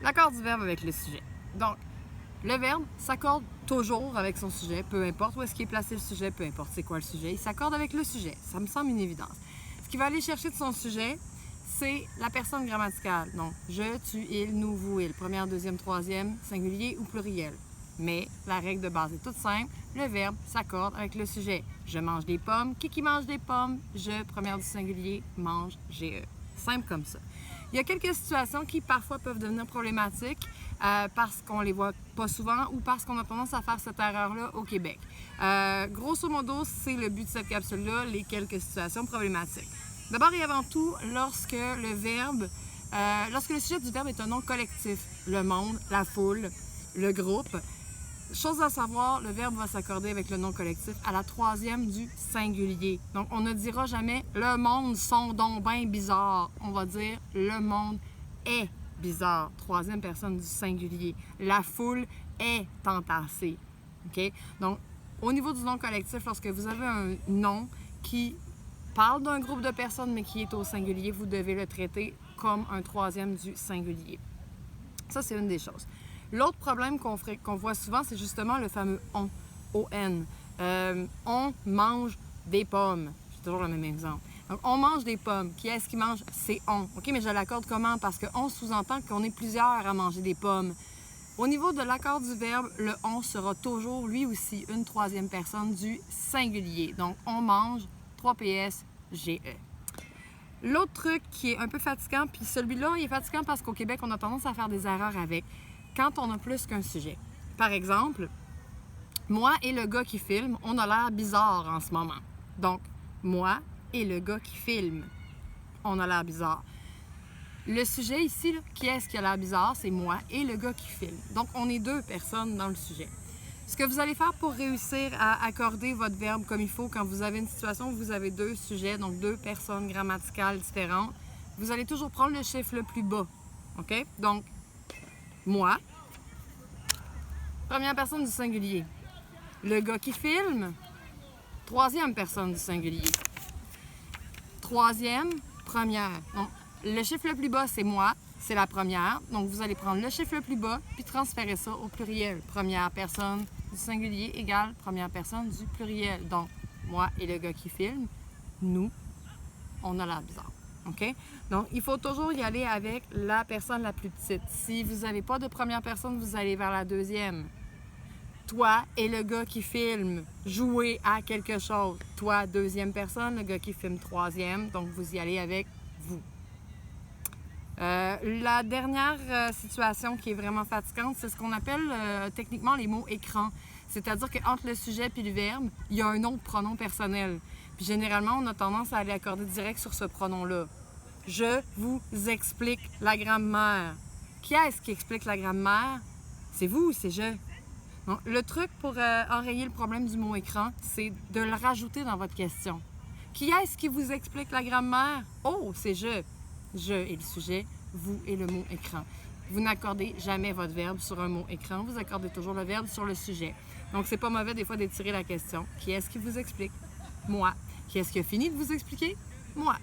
L'accord du verbe avec le sujet. Donc, le verbe s'accorde toujours avec son sujet, peu importe où est-ce qu'il est placé le sujet, peu importe c'est quoi le sujet, il s'accorde avec le sujet. Ça me semble une évidence. Ce qu'il va aller chercher de son sujet, c'est la personne grammaticale. Donc, je, tu, il, nous, vous, il. Première, deuxième, troisième, singulier ou pluriel. Mais la règle de base est toute simple. Le verbe s'accorde avec le sujet. Je mange des pommes. Qui mange des pommes? Je, première du singulier, mange, GE. Simple comme ça. Il y a quelques situations qui parfois peuvent devenir problématiques parce qu'on les voit pas souvent ou parce qu'on a tendance à faire cette erreur-là au Québec. Grosso modo, c'est le but de cette capsule-là, les quelques situations problématiques. D'abord et avant tout, lorsque le sujet du verbe est un nom collectif, le monde, la foule, le groupe, chose à savoir, le verbe va s'accorder avec le nom collectif à la troisième du singulier. Donc, on ne dira jamais « le monde sont donc bien bizarres ». On va dire « le monde est bizarre », troisième personne du singulier. La foule est entassée. Okay? Donc, au niveau du nom collectif, lorsque vous avez un nom qui parle d'un groupe de personnes, mais qui est au singulier, vous devez le traiter comme un troisième du singulier. Ça, c'est une des choses. L'autre problème qu'on voit souvent, c'est justement le fameux « on », O-N. On mange des pommes. C'est toujours le même exemple. Donc, on mange des pommes. Qui est-ce qui mange? C'est on. OK, mais je l'accorde comment? Parce que on sous-entend qu'on est plusieurs à manger des pommes. Au niveau de l'accord du verbe, le « on » sera toujours, lui aussi, une troisième personne du singulier. Donc, on mange, 3 PS, GE. L'autre truc qui est un peu fatigant, puis celui-là, il est fatigant parce qu'au Québec, on a tendance à faire des erreurs avec quand on a plus qu'un sujet. Par exemple, moi et le gars qui filme, on a l'air bizarre en ce moment. Donc, moi et le gars qui filme, on a l'air bizarre. Le sujet ici, là, qui est-ce qui a l'air bizarre? C'est moi et le gars qui filme. Donc, on est deux personnes dans le sujet. Ce que vous allez faire pour réussir à accorder votre verbe comme il faut quand vous avez une situation où vous avez deux sujets, donc deux personnes grammaticales différentes, vous allez toujours prendre le chiffre le plus bas. OK? Donc, moi, première personne du singulier. Le gars qui filme, troisième personne du singulier. Troisième, première. Donc, le chiffre le plus bas, c'est moi, c'est la première. Donc, vous allez prendre le chiffre le plus bas puis transférer ça au pluriel. Première personne du singulier égale première personne du pluriel. Donc, moi et le gars qui filme, nous, on a l'air bizarre. OK? Donc, il faut toujours y aller avec la personne la plus petite. Si vous n'avez pas de première personne, vous allez vers la deuxième. Toi et le gars qui filme, jouez à quelque chose. Toi, deuxième personne, le gars qui filme, troisième. Donc, vous y allez avec vous. La dernière situation qui est vraiment fatigante, c'est ce qu'on appelle techniquement les mots écran. C'est-à-dire qu'entre le sujet et le verbe, il y a un autre pronom personnel. Puis généralement, on a tendance à aller accorder direct sur ce pronom-là. Je vous explique la grammaire. Qui est-ce qui explique la grammaire? C'est vous ou c'est je? Donc, le truc pour enrayer le problème du mot écran, c'est de le rajouter dans votre question. Qui est-ce qui vous explique la grammaire? Oh, c'est je. Je est le sujet, vous est le mot écran. Vous n'accordez jamais votre verbe sur un mot écran, vous accordez toujours le verbe sur le sujet. Donc, c'est pas mauvais des fois d'étirer la question. Qui est-ce qui vous explique? Moi. Qui est-ce qui a fini de vous expliquer? Moi.